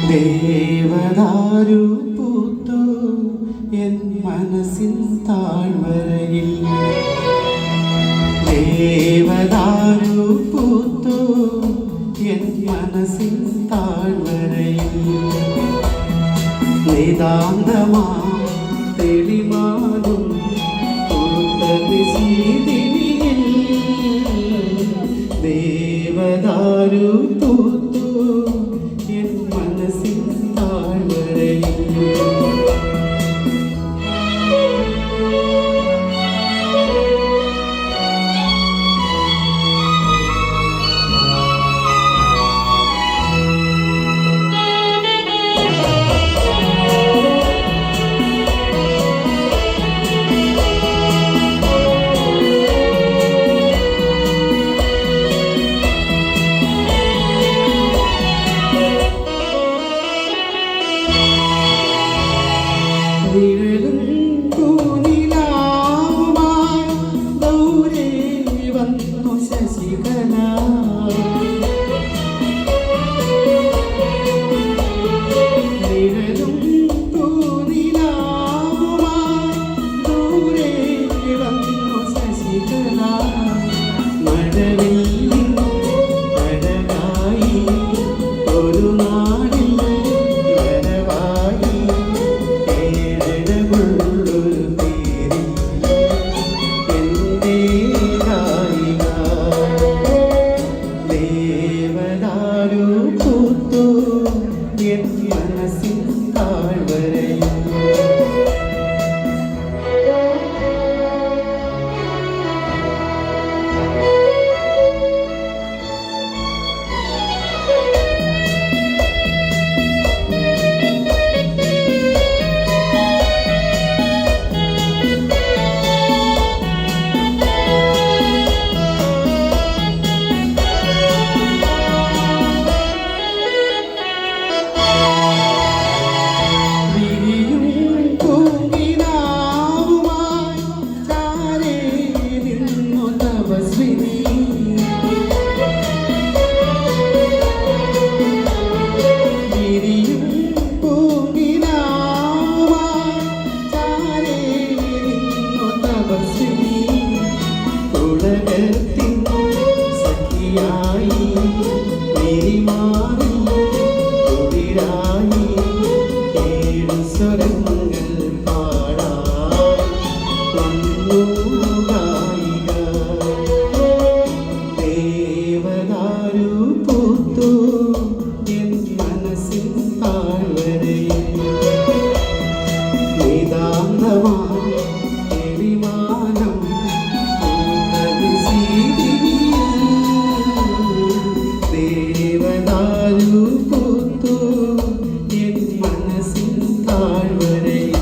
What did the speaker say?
ദേവദാരു പൂത്തു എൻ മനസ്സിൻ താഴ്വരയിൽ. ദേവദാരു പൂത്തു എൻ മനസ്സിൻ താഴ്വരയിൽ. നിതാന്തമാ തെളിമാനും സീതിനിയിൽ ദേവദാരു പൂത്തു എൻ മനസ്സിൻ താഴ്വരയിൽ. നിഴലും പൂനിലാവുമായി ദൂരെ വന്നു ശശികല. നിഴലും പൂനിലാവുമായി ദൂരെ വന്നു ശശികല. മഴവില്ലിൻ അഴകായി ഒരു നാടിൽ വരവായി. ദേവദാരു പൂത്തു എൻ മനസ്സിൻ താഴ്വരയിൽ. സഖിയായി നീമാറി കുളിരായി ഏഴു സ്വരങ്ങൾ പാടാൻ വന്നു ഗായിക. ദേവദാരു പൂത്തു എൻ മനസ്സിൻ താഴ്വരയിൽ. നിതാന്തമായി തെളിമാനം ദേവദാരു പൂത്തു എൻ മനസ്സിൻ താഴ്വരയിൽ.